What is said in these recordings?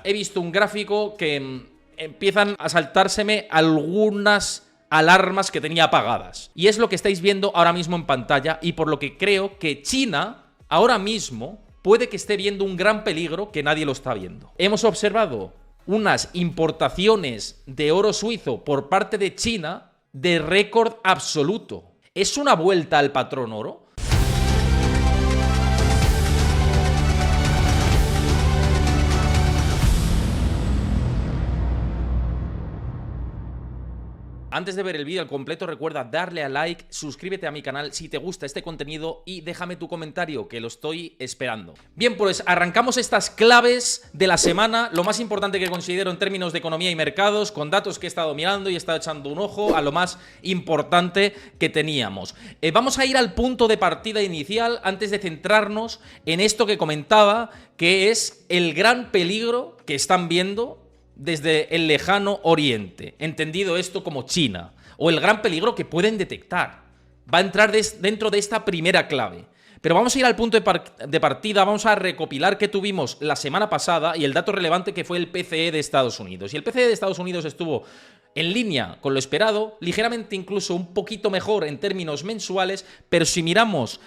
He visto un gráfico que empiezan a saltárseme algunas alarmas que tenía apagadas. Y es lo que estáis viendo ahora mismo en pantalla, y por lo que creo que China ahora mismo puede que esté viendo un gran peligro que nadie lo está viendo. Hemos observado unas importaciones de oro suizo por parte de China de récord absoluto. ¿Es una vuelta al patrón oro? Antes de ver el vídeo al completo, recuerda darle a like, suscríbete a mi canal si te gusta este contenido y déjame tu comentario, que lo estoy esperando. Bien, pues arrancamos estas claves de la semana, lo más importante que considero en términos de economía y mercados, con datos que he estado mirando y he estado echando un ojo a lo más importante que teníamos. Vamos a ir al punto de partida inicial antes de centrarnos en esto que comentaba, que es el gran peligro que están viendo desde el lejano oriente, entendido esto como China, o el gran peligro que pueden detectar. Va a entrar dentro de esta primera clave. Pero vamos a ir al punto de partida, vamos a recopilar qué tuvimos la semana pasada y el dato relevante que fue el PCE de Estados Unidos. Y el PCE de Estados Unidos estuvo en línea con lo esperado, ligeramente incluso un poquito mejor en términos mensuales, pero si miramos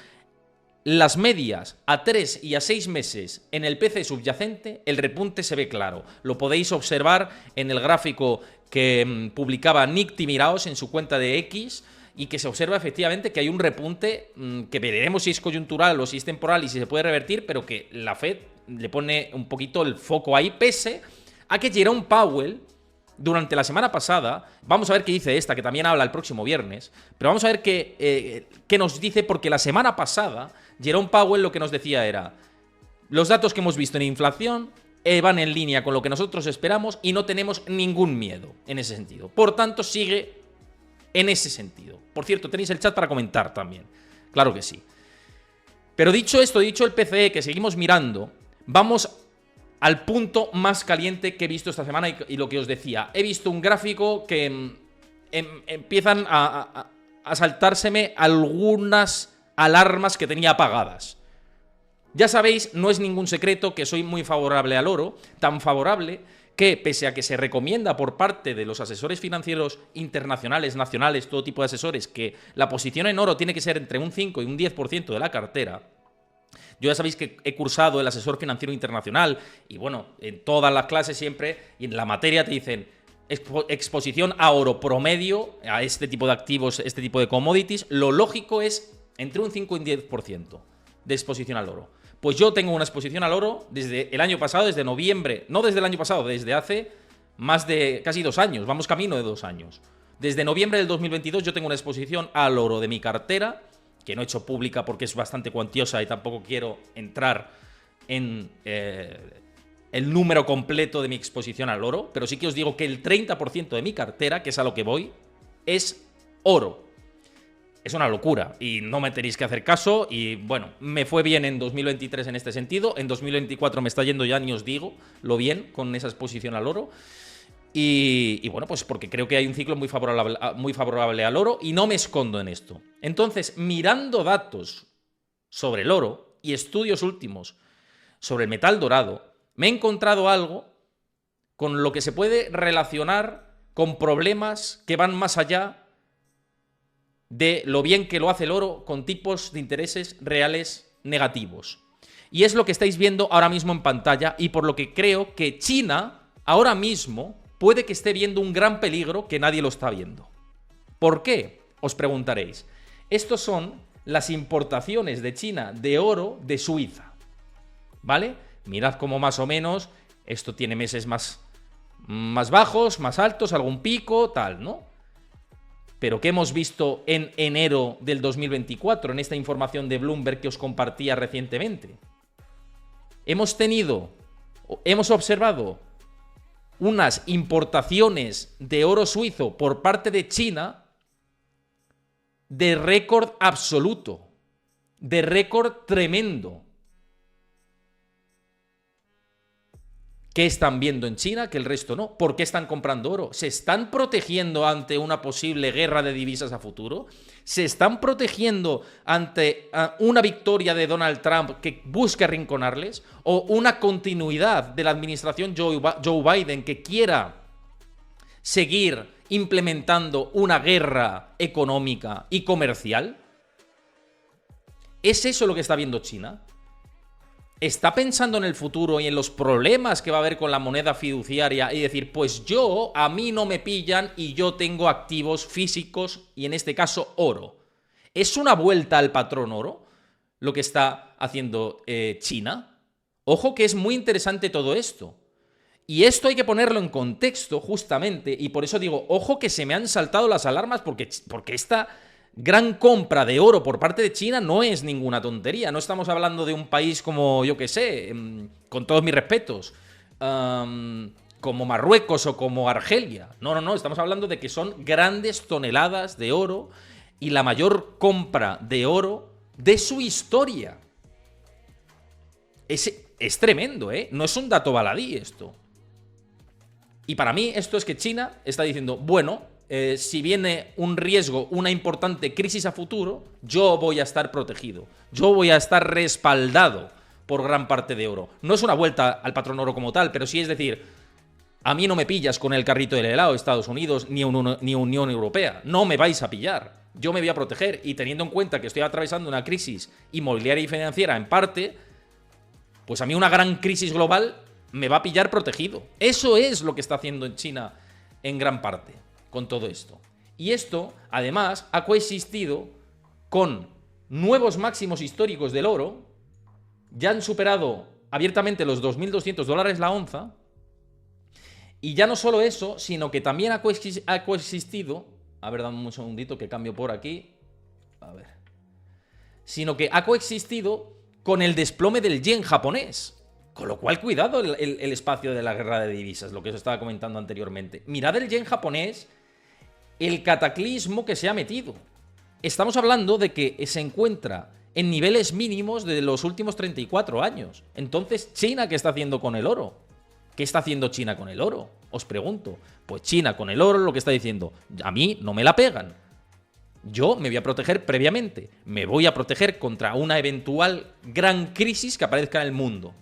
las medias a 3 y a 6 meses en el PCE subyacente, el repunte se ve claro. Lo podéis observar en el gráfico que publicaba Nick Timiraos en su cuenta de X, y que se observa efectivamente que hay un repunte que veremos si es coyuntural o si es temporal y si se puede revertir, pero que la Fed le pone un poquito el foco ahí, pese a que Jerome Powell durante la semana pasada, vamos a ver qué dice esta, que también habla el próximo viernes, pero vamos a ver qué nos dice, porque la semana pasada Jerome Powell lo que nos decía era: los datos que hemos visto en inflación van en línea con lo que nosotros esperamos y no tenemos ningún miedo en ese sentido. Por tanto, sigue en ese sentido. Por cierto, tenéis el chat para comentar también. Claro que sí. Pero dicho esto, dicho el PCE, que seguimos mirando, vamos al punto más caliente que he visto esta semana y lo que os decía. He visto un gráfico que empiezan a saltárseme algunas alarmas que tenía apagadas. Ya sabéis, no es ningún secreto que soy muy favorable al oro, tan favorable que, pese a que se recomienda por parte de los asesores financieros internacionales, nacionales, todo tipo de asesores, que la posición en oro tiene que ser entre un 5 y un 10% de la cartera. Yo ya sabéis que he cursado el asesor financiero internacional y bueno, en todas las clases siempre, y en la materia te dicen exposición a oro promedio, a este tipo de activos, este tipo de commodities, lo lógico es entre un 5 y un 10% de exposición al oro. Pues yo tengo una exposición al oro desde el año pasado, desde noviembre, no desde el año pasado, desde hace más de casi 2 años, vamos camino de 2 años. Desde noviembre del 2022 yo tengo una exposición al oro de mi cartera, que no he hecho pública porque es bastante cuantiosa y tampoco quiero entrar en el número completo de mi exposición al oro, pero sí que os digo que el 30% de mi cartera, que es a lo que voy, es oro. Es una locura y no me tenéis que hacer caso, y bueno, me fue bien en 2023 en este sentido, en 2024 me está yendo ya, ni os digo lo bien con esa exposición al oro. Y bueno, pues porque creo que hay un ciclo muy favorable al oro y no me escondo en esto. Entonces, mirando datos sobre el oro y estudios últimos sobre el metal dorado, me he encontrado algo con lo que se puede relacionar con problemas que van más allá de lo bien que lo hace el oro con tipos de intereses reales negativos. Y es lo que estáis viendo ahora mismo en pantalla, y por lo que creo que China ahora mismo puede que esté viendo un gran peligro que nadie lo está viendo. ¿Por qué? Os preguntaréis. Estos son las importaciones de China de oro de Suiza, ¿vale? Mirad cómo más o menos esto tiene meses más bajos, más altos, algún pico, tal, ¿no? Pero ¿qué hemos visto en enero del 2024 en esta información de Bloomberg que os compartía recientemente? Hemos observado unas importaciones de oro suizo por parte de China de récord absoluto, de récord tremendo. ¿Qué están viendo en China que el resto no? ¿Por qué están comprando oro? ¿Se están protegiendo ante una posible guerra de divisas a futuro? ¿Se están protegiendo ante una victoria de Donald Trump que busca arrinconarles? ¿O una continuidad de la administración Joe Biden que quiera seguir implementando una guerra económica y comercial? ¿Es eso lo que está viendo China? ¿Está pensando en el futuro y en los problemas que va a haber con la moneda fiduciaria y decir, pues a mí no me pillan y yo tengo activos físicos y en este caso oro? ¿Es una vuelta al patrón oro lo que está haciendo China? Ojo que es muy interesante todo esto. Y esto hay que ponerlo en contexto justamente, y por eso digo, ojo que se me han saltado las alarmas porque esta gran compra de oro por parte de China no es ninguna tontería. No estamos hablando de un país como, yo que sé, con todos mis respetos, como Marruecos o como Argelia. No, estamos hablando de que son grandes toneladas de oro y la mayor compra de oro de su historia. Es tremendo, ¿eh? No es un dato baladí esto. Y para mí esto es que China está diciendo, bueno, si viene un riesgo, una importante crisis a futuro, yo voy a estar protegido. Yo voy a estar respaldado por gran parte de oro. No es una vuelta al patrón oro como tal, pero sí es decir, a mí no me pillas con el carrito del helado Estados Unidos ni Unión Europea. No me vais a pillar. Yo me voy a proteger. Y teniendo en cuenta que estoy atravesando una crisis inmobiliaria y financiera en parte, pues a mí una gran crisis global me va a pillar protegido. Eso es lo que está haciendo en China en gran parte con todo esto. Y esto, además, ha coexistido con nuevos máximos históricos del oro. Ya han superado abiertamente los $2.200 la onza. Y ya no solo eso, sino que también ha coexistido... A ver, dame un segundito que cambio por aquí. A ver. Sino que ha coexistido con el desplome del yen japonés. Con lo cual, cuidado el espacio de la guerra de divisas, lo que os estaba comentando anteriormente. Mirad el yen japonés, el cataclismo que se ha metido. Estamos hablando de que se encuentra en niveles mínimos de los últimos 34 años. Entonces, ¿China qué está haciendo con el oro? ¿Qué está haciendo China con el oro? Os pregunto. Pues China con el oro lo que está diciendo, a mí no me la pegan. Yo me voy a proteger previamente. Me voy a proteger contra una eventual gran crisis que aparezca en el mundo.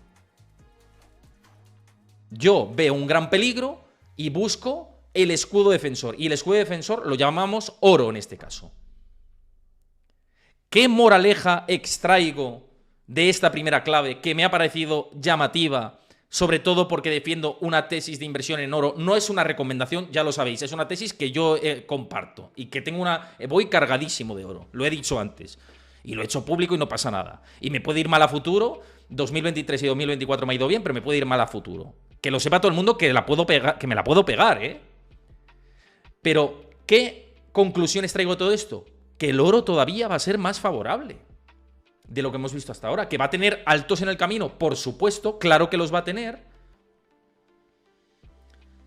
Yo veo un gran peligro y busco el escudo defensor. Y el escudo defensor lo llamamos oro en este caso. ¿Qué moraleja extraigo de esta primera clave que me ha parecido llamativa? Sobre todo porque defiendo una tesis de inversión en oro. No es una recomendación, ya lo sabéis. Es una tesis que yo comparto. Y que tengo voy cargadísimo de oro. Lo he dicho antes. Y lo he hecho público y no pasa nada. Y me puede ir mal a futuro. 2023 y 2024 me ha ido bien, pero me puede ir mal a futuro. Que lo sepa todo el mundo que me la puedo pegar, ¿eh? Pero, ¿qué conclusiones traigo de todo esto? Que el oro todavía va a ser más favorable de lo que hemos visto hasta ahora. ¿Que va a tener altos en el camino? Por supuesto, claro que los va a tener.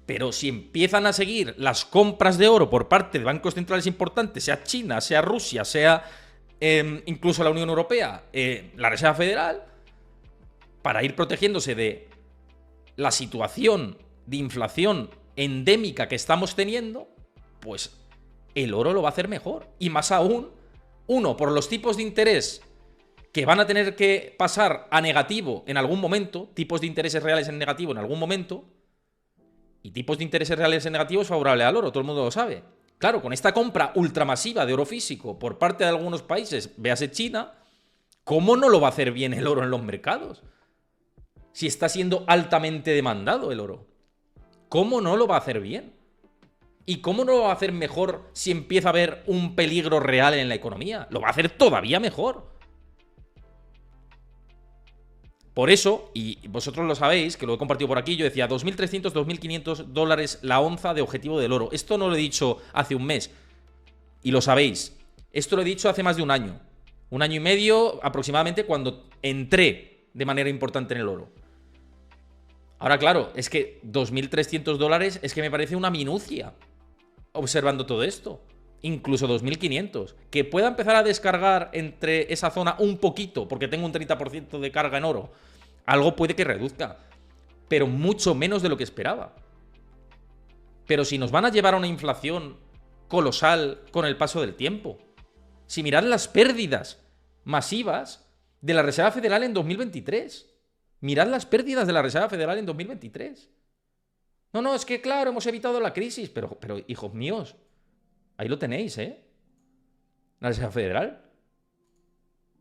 Pero si empiezan a seguir las compras de oro por parte de bancos centrales importantes, sea China, sea Rusia, sea incluso la Unión Europea, la Reserva Federal, para ir protegiéndose de la situación de inflación endémica que estamos teniendo, pues el oro lo va a hacer mejor. Y más aún, uno, por los tipos de interés que van a tener que pasar a negativo en algún momento, tipos de intereses reales en negativo en algún momento, y tipos de intereses reales en negativo es favorable al oro, todo el mundo lo sabe. Claro, con esta compra ultramasiva de oro físico por parte de algunos países, véase China, ¿cómo no lo va a hacer bien el oro en los mercados? Si está siendo altamente demandado el oro. ¿Cómo no lo va a hacer bien? ¿Y cómo no lo va a hacer mejor si empieza a haber un peligro real en la economía? Lo va a hacer todavía mejor. Por eso, y vosotros lo sabéis, que lo he compartido por aquí, yo decía $2.300, $2.500 la onza de objetivo del oro. Esto no lo he dicho hace un mes, y lo sabéis. Esto lo he dicho hace más de un año. Un año y medio aproximadamente cuando entré de manera importante en el oro. Ahora, claro, es que $2.300 es que me parece una minucia observando todo esto. Incluso 2.500. Que pueda empezar a descargar entre esa zona un poquito, porque tengo un 30% de carga en oro. Algo puede que reduzca. pero mucho menos de lo que esperaba. Pero si nos van a llevar a una inflación colosal con el paso del tiempo, si mirad las pérdidas masivas de la Reserva Federal en 2023, mirad las pérdidas de la Reserva Federal en 2023. No, es que claro, hemos evitado la crisis, pero hijos míos, ahí lo tenéis, ¿eh? La Reserva Federal.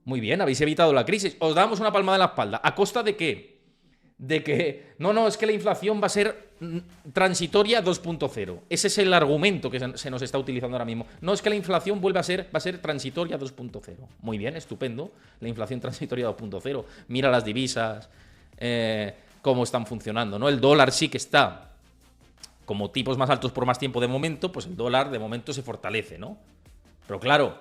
Muy bien, habéis evitado la crisis. Os damos una palmada en la espalda. ¿A costa de qué? De que, no, es que la inflación va a ser transitoria 2.0. Ese es el argumento que se nos está utilizando ahora mismo. No, es que la inflación va a ser transitoria 2.0. Muy bien, estupendo. La inflación transitoria 2.0. Mira las divisas, cómo están funcionando, ¿no? El dólar sí que está como tipos más altos por más tiempo de momento, pues el dólar de momento se fortalece, ¿no? Pero claro,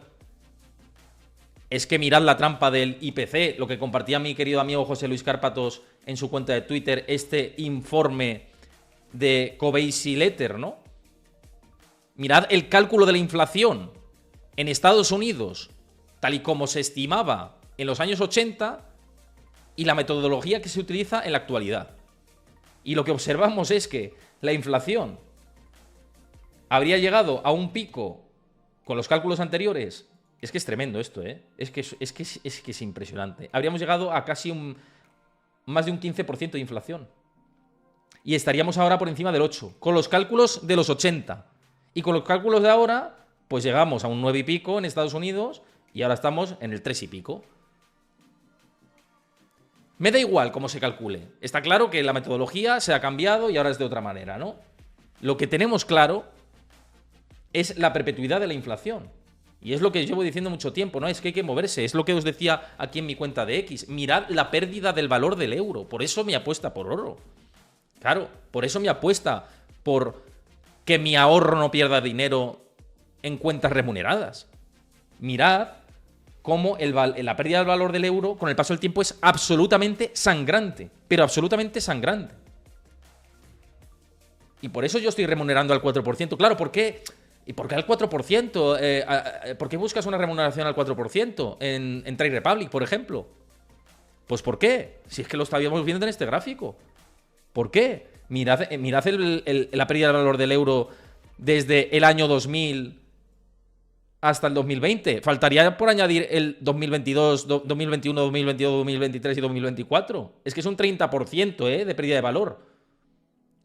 es que mirad la trampa del IPC, lo que compartía mi querido amigo José Luis Cárpatos en su cuenta de Twitter, este informe de Covey Letter, ¿no? Mirad el cálculo de la inflación en Estados Unidos, tal y como se estimaba en los años 80, y la metodología que se utiliza en la actualidad. Y lo que observamos es que la inflación habría llegado a un pico con los cálculos anteriores. Es que es tremendo esto, ¿eh? Es que es impresionante. Habríamos llegado a casi más de un 15% de inflación. Y estaríamos ahora por encima del 8%, con los cálculos de los 80. Y con los cálculos de ahora, pues llegamos a un 9 y pico en Estados Unidos y ahora estamos en el 3 y pico. Me da igual cómo se calcule. Está claro que la metodología se ha cambiado y ahora es de otra manera, ¿no? Lo que tenemos claro es la perpetuidad de la inflación. Y es lo que llevo diciendo mucho tiempo, ¿no? Es que hay que moverse. Es lo que os decía aquí en mi cuenta de X. Mirad la pérdida del valor del euro. Por eso mi apuesta por oro. Claro, por eso mi apuesta por que mi ahorro no pierda dinero en cuentas remuneradas. Mirad cómo la pérdida del valor del euro con el paso del tiempo es absolutamente sangrante. Pero absolutamente sangrante. Y por eso yo estoy remunerando al 4%. Claro, ¿por qué? ¿Y por qué al 4%? ¿Por qué buscas una remuneración al 4% en Trade Republic, por ejemplo? Pues ¿por qué? Si es que lo estábamos viendo en este gráfico. ¿Por qué? Mirad la pérdida del valor del euro desde el año 2000 hasta el 2020. Faltaría por añadir el 2022, 2021, 2022, 2023 y 2024. Es que es un 30% de pérdida de valor.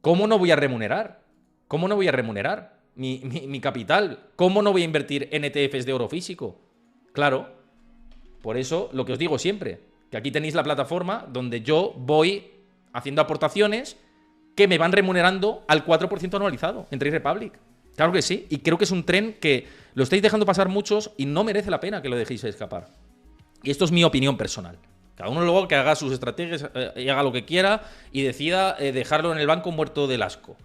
¿Cómo no voy a remunerar? ¿Cómo no voy a remunerar mi capital? ¿Cómo no voy a invertir en ETFs de oro físico? Claro, por eso lo que os digo siempre, que aquí tenéis la plataforma donde yo voy haciendo aportaciones que me van remunerando al 4% anualizado en Trade Republic. Claro que sí, y creo que es un tren que lo estáis dejando pasar muchos y no merece la pena que lo dejéis escapar. Y esto es mi opinión personal. Cada uno luego que haga sus estrategias y haga lo que quiera y decida dejarlo en el banco muerto del asco.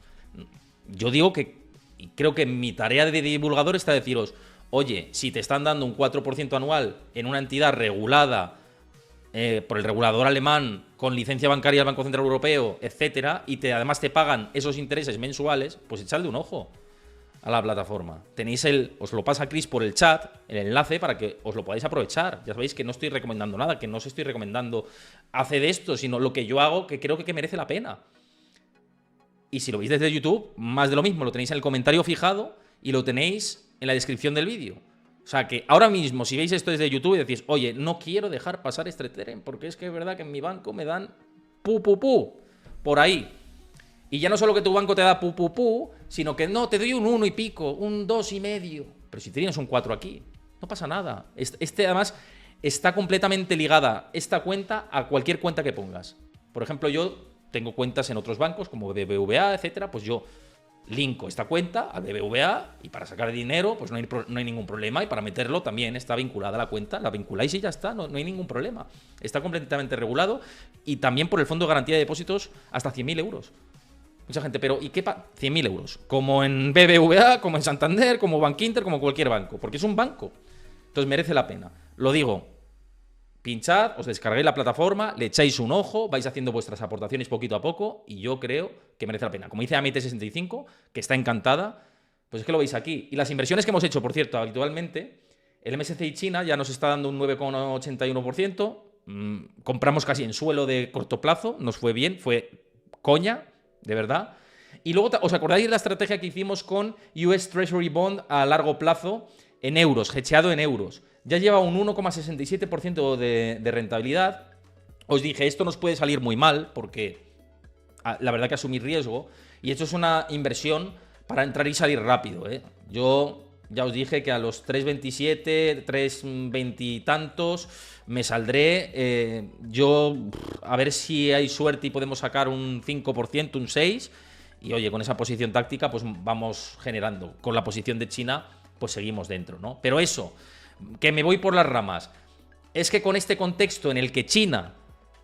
Yo digo que, y creo que mi tarea de divulgador está deciros, oye, si te están dando un 4% anual en una entidad regulada por el regulador alemán, con licencia bancaria del Banco Central Europeo, etcétera, y además te pagan esos intereses mensuales, pues echadle un ojo a la plataforma. Tenéis os lo pasa Chris por el chat, el enlace, para que os lo podáis aprovechar. Ya sabéis que no estoy recomendando nada, que no os estoy recomendando hacer esto, sino lo que yo hago, que creo que merece la pena. Y si lo veis desde YouTube, más de lo mismo, lo tenéis en el comentario fijado y lo tenéis en la descripción del vídeo. O sea que ahora mismo, si veis esto desde YouTube y decís, oye, no quiero dejar pasar este tren, porque es que es verdad que en mi banco me dan por ahí. Y ya no solo que tu banco te da sino que no, te doy un 1 y pico, un 2,5. Pero si tienes un 4 aquí, no pasa nada. Además está completamente ligada esta cuenta a cualquier cuenta que pongas. Por ejemplo, yo tengo cuentas en otros bancos como BBVA, etcétera, pues yo linko esta cuenta a BBVA y para sacar dinero pues no hay ningún problema, y para meterlo también está vinculada a la cuenta, la vinculáis y ya está, no hay ningún problema. Está completamente regulado, y también por el Fondo de Garantía de Depósitos hasta 100.000 euros. Mucha gente, pero ¿y qué 100.000 euros? Como en BBVA, como en Santander, como Bankinter, como cualquier banco, porque es un banco. Entonces merece la pena. Lo digo, pinchad, os descargáis la plataforma, le echáis un ojo, vais haciendo vuestras aportaciones poquito a poco y yo creo que merece la pena. Como dice Amit65, que está encantada, pues es que lo veis aquí. Y las inversiones que hemos hecho, por cierto, habitualmente, el MSCI China ya nos está dando un 9,81%, compramos casi en suelo de corto plazo, nos fue bien, fue coña, de verdad. Y luego, ¿os acordáis de la estrategia que hicimos con US Treasury Bond a largo plazo en euros, hedgeado en euros? Ya lleva un 1,67% de rentabilidad. Os dije, esto nos puede salir muy mal porque la verdad que asumir riesgo. Y esto es una inversión para entrar y salir rápido, ¿eh? Yo ya os dije que a los 3,27, 3,20 y tantos me saldré. Yo a ver si hay suerte y podemos sacar un 5%, un 6%. Y oye, con esa posición táctica pues vamos generando. Con la posición de China pues seguimos dentro, ¿no? Pero eso, que me voy por las ramas, es que con este contexto en el que China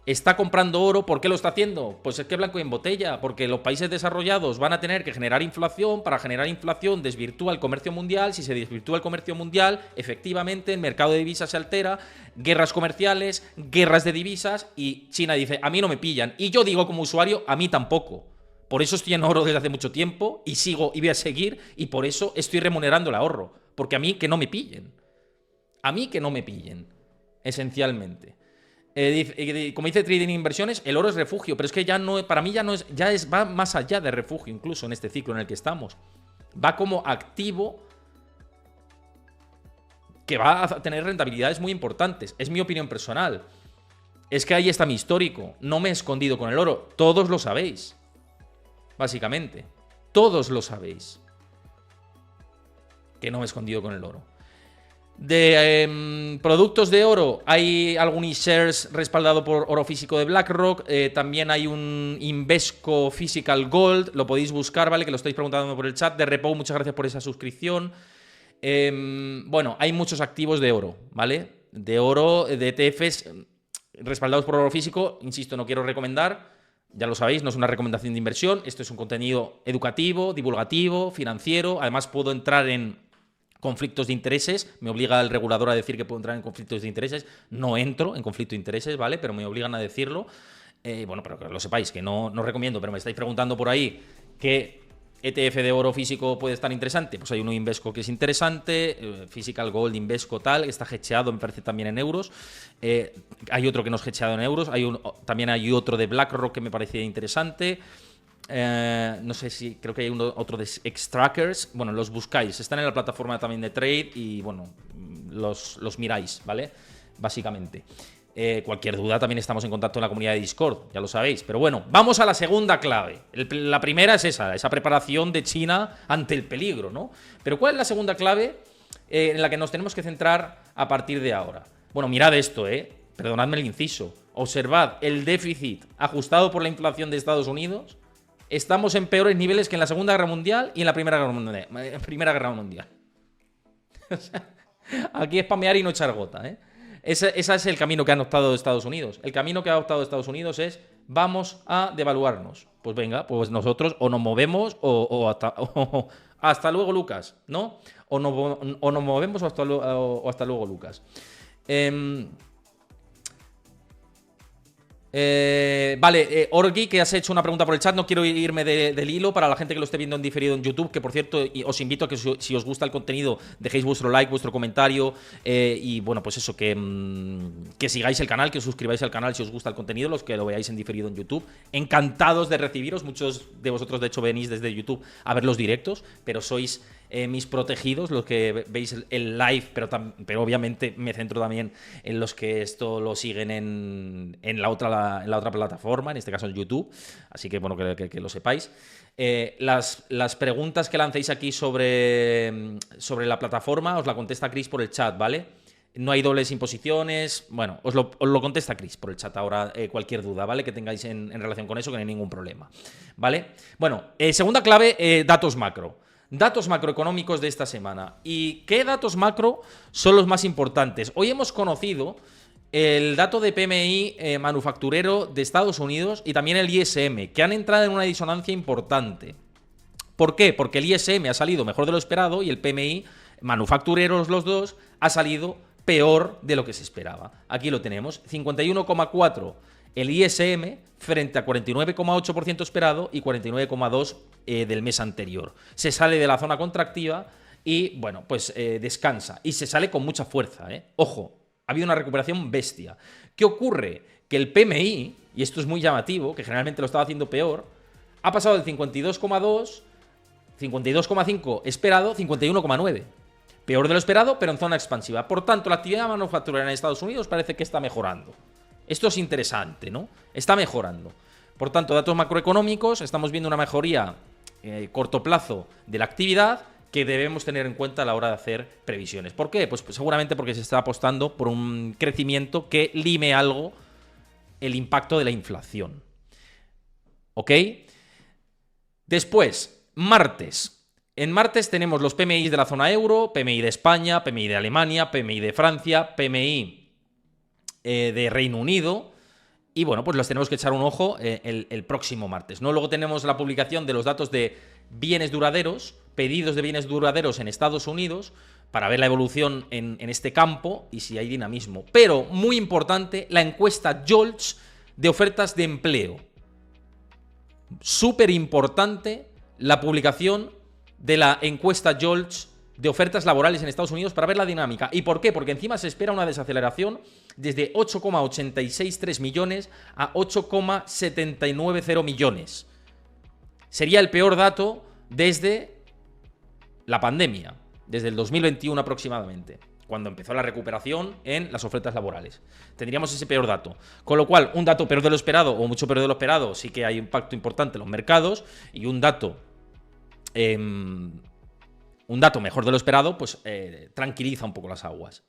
está comprando oro, ¿por qué lo está haciendo? Pues es que blanco y en botella, porque los países desarrollados van a tener que generar inflación, para generar inflación desvirtúa el comercio mundial, si se desvirtúa el comercio mundial, efectivamente el mercado de divisas se altera, guerras comerciales, guerras de divisas, y China dice, a mí no me pillan, y yo digo como usuario, a mí tampoco. Por eso estoy en oro desde hace mucho tiempo, y sigo y voy a seguir, y por eso estoy remunerando el ahorro, porque a mí que no me pillen. A mí que no me pillen, esencialmente. Como dice Trading Inversiones, el oro es refugio, pero es que ya no, para mí va más allá de refugio, incluso en este ciclo en el que estamos. Va como activo que va a tener rentabilidades muy importantes. Es mi opinión personal. Es que ahí está mi histórico. No me he escondido con el oro. Todos lo sabéis. Básicamente. Todos lo sabéis. Que no me he escondido con el oro. De productos de oro, hay algún iShares respaldado por oro físico de BlackRock. También hay un Invesco Physical Gold. Lo podéis buscar, ¿vale? Que lo estáis preguntando por el chat. De Repo, muchas gracias por esa suscripción. Bueno, hay muchos activos de oro, ¿vale? De oro, de ETFs respaldados por oro físico. Insisto, no quiero recomendar. Ya lo sabéis, no es una recomendación de inversión. Esto es un contenido educativo, divulgativo, financiero. Además, puedo entrar en conflictos de intereses, me obliga el regulador a decir que puedo entrar en conflictos de intereses, no entro en conflicto de intereses, ¿vale? Pero me obligan a decirlo. Bueno, pero que lo sepáis, que no recomiendo, pero me estáis preguntando por ahí qué ETF de oro físico puede estar interesante. Pues hay uno Invesco que es interesante, Physical Gold, Invesco tal, está hedgeado, me parece también en euros. Hay otro que no es hedgeado en euros, también hay otro de BlackRock que me parecía interesante. No sé si creo que hay otro de Xtrackers. Bueno, los buscáis, están en la plataforma también de Trade y bueno, los miráis, ¿vale? Básicamente. Cualquier duda también estamos en contacto en la comunidad de Discord, ya lo sabéis. Pero bueno, vamos a la segunda clave. La primera es esa preparación de China ante el peligro, ¿no? Pero ¿cuál es la segunda clave en la que nos tenemos que centrar a partir de ahora? Bueno, mirad esto, perdonadme el inciso. Observad el déficit ajustado por la inflación de Estados Unidos. Estamos en peores niveles que en la Segunda Guerra Mundial y en la Primera Guerra Mundial. O sea, aquí es spamear y no echar gota, Ese es el camino que ha adoptado Estados Unidos. El camino que ha adoptado Estados Unidos es vamos a devaluarnos. Pues venga, pues nosotros o nos movemos o hasta luego, Lucas, ¿no? O nos movemos o hasta luego, Lucas. Vale, Orgi, que has hecho una pregunta por el chat. No quiero irme del hilo para la gente que lo esté viendo en diferido en YouTube, que por cierto os invito a que si os gusta el contenido dejéis vuestro like, vuestro comentario y bueno, pues eso, que sigáis el canal, que os suscribáis al canal si os gusta el contenido, los que lo veáis en diferido en YouTube. Encantados de recibiros. Muchos de vosotros de hecho venís desde YouTube a ver los directos, pero sois mis protegidos, los que veis el live, pero obviamente me centro también en los que esto lo siguen en la otra plataforma, en este caso en YouTube, así que bueno, que lo sepáis. Las preguntas que lancéis aquí sobre la plataforma os la contesta Chris por el chat, ¿vale? No hay dobles imposiciones. Bueno, os lo contesta Chris por el chat ahora, cualquier duda, ¿vale? Que tengáis en relación con eso, que no hay ningún problema, ¿vale? Bueno, segunda clave, datos macro. Datos macroeconómicos de esta semana. ¿Y qué datos macro son los más importantes? Hoy hemos conocido el dato de PMI manufacturero de Estados Unidos y también el ISM, que han entrado en una disonancia importante. ¿Por qué? Porque el ISM ha salido mejor de lo esperado y el PMI manufactureros, los dos, ha salido peor de lo que se esperaba. Aquí lo tenemos, 51,4 el ISM frente a 49,8% esperado y 49,2% del mes anterior. Se sale de la zona contractiva y, bueno, pues descansa. Y se sale con mucha fuerza, Ojo, ha habido una recuperación bestia. ¿Qué ocurre? Que el PMI, y esto es muy llamativo, que generalmente lo estaba haciendo peor, ha pasado del 52,2, 52,5 esperado, 51,9. Peor de lo esperado, pero en zona expansiva. Por tanto, la actividad manufacturera en Estados Unidos parece que está mejorando. Esto es interesante, ¿no? Está mejorando. Por tanto, datos macroeconómicos, estamos viendo una mejoría corto plazo de la actividad que debemos tener en cuenta a la hora de hacer previsiones. ¿Por qué? Pues seguramente porque se está apostando por un crecimiento que lime algo el impacto de la inflación. ¿Ok? Después, martes. En martes tenemos los PMI de la zona euro, PMI de España, PMI de Alemania, PMI de Francia, PMI de Reino Unido. Y bueno, pues los tenemos que echar un ojo el próximo martes, ¿no? Luego tenemos la publicación de los datos de bienes duraderos, pedidos de bienes duraderos en Estados Unidos, para ver la evolución en este campo y si hay dinamismo. Pero, muy importante, la encuesta JOLTS de ofertas de empleo. Súper importante la publicación de la encuesta JOLTS de ofertas laborales en Estados Unidos para ver la dinámica. ¿Y por qué? Porque encima se espera una desaceleración desde 8,863 millones a 8,790 millones. Sería el peor dato desde la pandemia, desde el 2021 aproximadamente, cuando empezó la recuperación en las ofertas laborales. Tendríamos ese peor dato. Con lo cual, un dato peor de lo esperado o mucho peor de lo esperado sí que hay impacto importante en los mercados, y un dato mejor de lo esperado, pues tranquiliza un poco las aguas.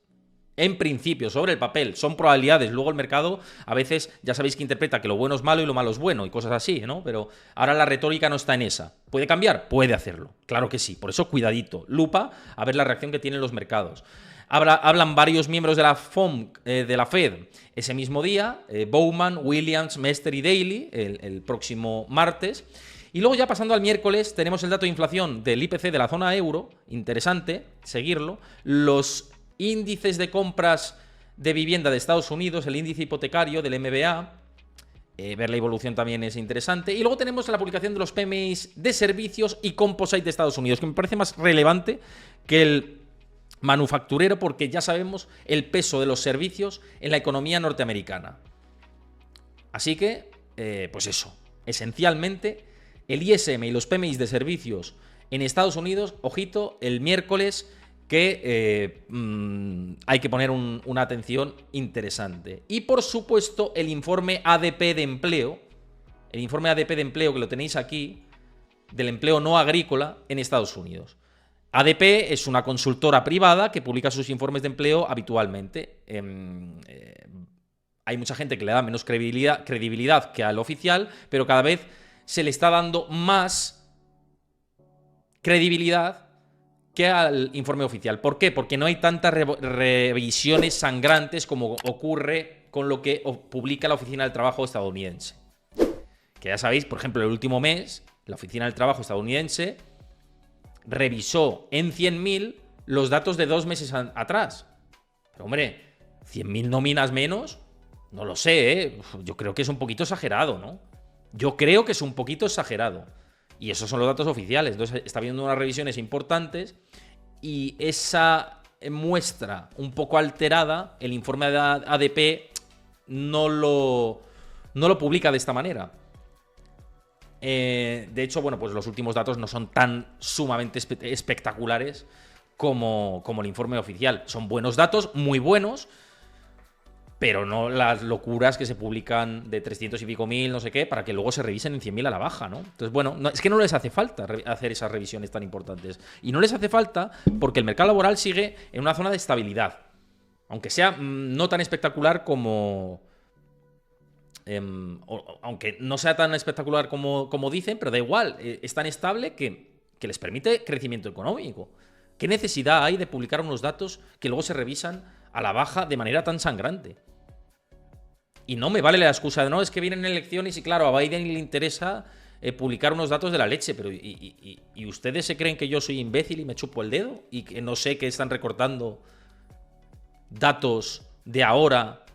En principio, sobre el papel, son probabilidades. Luego el mercado a veces ya sabéis que interpreta que lo bueno es malo y lo malo es bueno y cosas así, ¿no? Pero ahora la retórica no está en esa. ¿Puede cambiar? Puede hacerlo. Claro que sí. Por eso cuidadito. Lupa a ver la reacción que tienen los mercados. Hablan varios miembros de la FOMC, de la Fed, ese mismo día. Bowman, Williams, Mester y Daly, el próximo martes. Y luego ya pasando al miércoles tenemos el dato de inflación del IPC de la zona euro, interesante seguirlo, los índices de compras de vivienda de Estados Unidos, el índice hipotecario del MBA, ver la evolución también es interesante. Y luego tenemos la publicación de los PMIs de servicios y composite de Estados Unidos, que me parece más relevante que el manufacturero, porque ya sabemos el peso de los servicios en la economía norteamericana. Así que, pues eso, esencialmente el ISM y los PMIs de servicios en Estados Unidos, ojito, el miércoles, que hay que poner una atención interesante. Y por supuesto el informe ADP de empleo, que lo tenéis aquí, del empleo no agrícola en Estados Unidos. ADP es una consultora privada que publica sus informes de empleo habitualmente. Hay mucha gente que le da menos credibilidad que al oficial, pero cada vez se le está dando más credibilidad que al informe oficial. ¿Por qué? Porque no hay tantas revisiones sangrantes como ocurre con lo que publica la Oficina del Trabajo estadounidense. Que ya sabéis, por ejemplo, el último mes, la Oficina del Trabajo estadounidense revisó en 100.000 los datos de 2 meses atrás. Pero hombre, 100.000 nóminas menos, no lo sé, ¿eh? Yo creo que es un poquito exagerado, ¿no? Yo creo que es un poquito exagerado. Y esos son los datos oficiales. Entonces está habiendo unas revisiones importantes y esa muestra un poco alterada, el informe de ADP no lo publica de esta manera. De hecho, bueno, pues los últimos datos no son tan sumamente espectaculares como el informe oficial. Son buenos datos, muy buenos, pero no las locuras que se publican de 300 y pico mil, no sé qué, para que luego se revisen en 100.000 a la baja, ¿no? Entonces, bueno, es que no les hace falta hacer esas revisiones tan importantes. Y no les hace falta porque el mercado laboral sigue en una zona de estabilidad. Aunque sea no tan espectacular como... aunque no sea tan espectacular como dicen, pero da igual, es tan estable que les permite crecimiento económico. ¿Qué necesidad hay de publicar unos datos que luego se revisan a la baja de manera tan sangrante? Y no me vale la excusa de no, es que vienen elecciones y claro, a Biden le interesa publicar unos datos de la leche, pero ¿y ustedes se creen que yo soy imbécil y me chupo el dedo? Y que no sé que están recortando datos de ahora.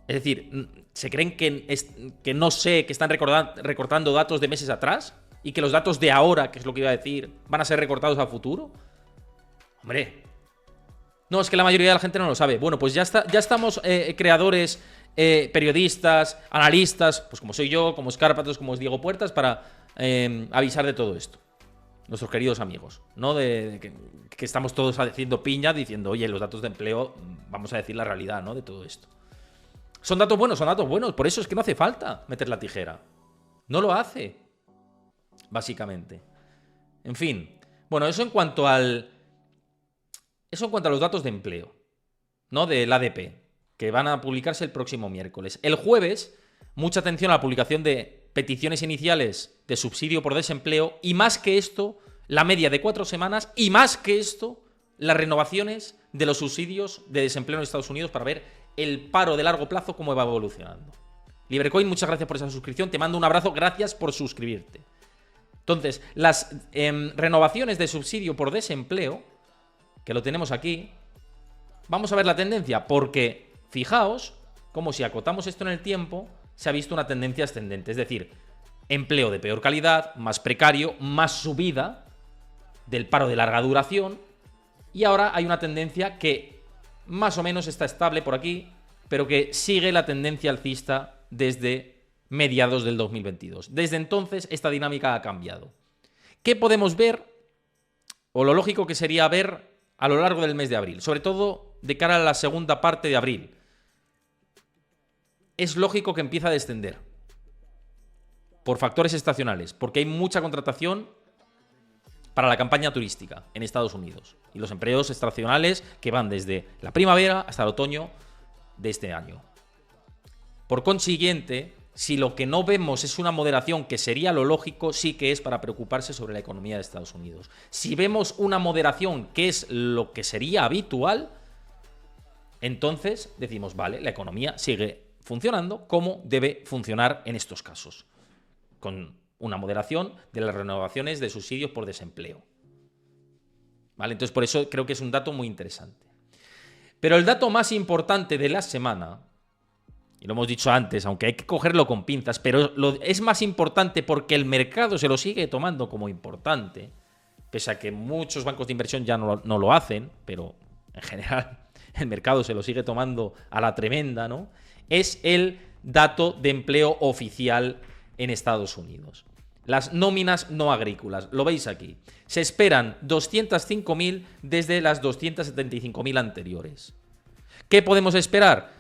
Es decir, ¿se creen que no sé que están recortando datos de meses atrás? ¿Y que los datos de ahora, que es lo que iba a decir, van a ser recortados a futuro? Hombre. No, es que la mayoría de la gente no lo sabe. Bueno, pues ya estamos creadores periodistas, analistas, pues como soy yo, como es Cárpatos, como es Diego Puertas, para avisar de todo esto. Nuestros queridos amigos, ¿no? Que estamos todos haciendo piña diciendo, oye, los datos de empleo, vamos a decir la realidad, ¿no? De todo esto. Son datos buenos, por eso es que no hace falta meter la tijera. No lo hace, básicamente. En fin, bueno, eso en cuanto a los datos de empleo, ¿no? Del ADP, que van a publicarse el próximo miércoles. El jueves, mucha atención a la publicación de peticiones iniciales de subsidio por desempleo y más que esto, la media de 4 semanas y más que esto, las renovaciones de los subsidios de desempleo en Estados Unidos para ver el paro de largo plazo cómo va evolucionando. LibreCoin, muchas gracias por esa suscripción, te mando un abrazo, gracias por suscribirte. Entonces, las renovaciones de subsidio por desempleo, que lo tenemos aquí, vamos a ver la tendencia, porque fijaos como si acotamos esto en el tiempo, se ha visto una tendencia ascendente, es decir, empleo de peor calidad, más precario, más subida del paro de larga duración, y ahora hay una tendencia que más o menos está estable por aquí, pero que sigue la tendencia alcista desde mediados del 2022. Desde entonces esta dinámica ha cambiado. ¿Qué podemos ver? O lo lógico que sería ver a lo largo del mes de abril, sobre todo de cara a la segunda parte de abril. Es lógico que empiece a descender por factores estacionales, porque hay mucha contratación para la campaña turística en Estados Unidos y los empleos estacionales que van desde la primavera hasta el otoño de este año. Por consiguiente, si lo que no vemos es una moderación, que sería lo lógico, sí que es para preocuparse sobre la economía de Estados Unidos. Si vemos una moderación, que es lo que sería habitual, entonces decimos, vale, la economía sigue funcionando como debe funcionar en estos casos, con una moderación de las renovaciones de subsidios por desempleo. ¿Vale? Entonces, por eso creo que es un dato muy interesante. Pero el dato más importante de la semana, y lo hemos dicho antes, aunque hay que cogerlo con pinzas, pero es más importante porque el mercado se lo sigue tomando como importante, pese a que muchos bancos de inversión ya no lo hacen, pero en general el mercado se lo sigue tomando a la tremenda, ¿no? Es el dato de empleo oficial en Estados Unidos. Las nóminas no agrícolas, lo veis aquí. Se esperan 205.000 desde las 275.000 anteriores. ¿Qué podemos esperar?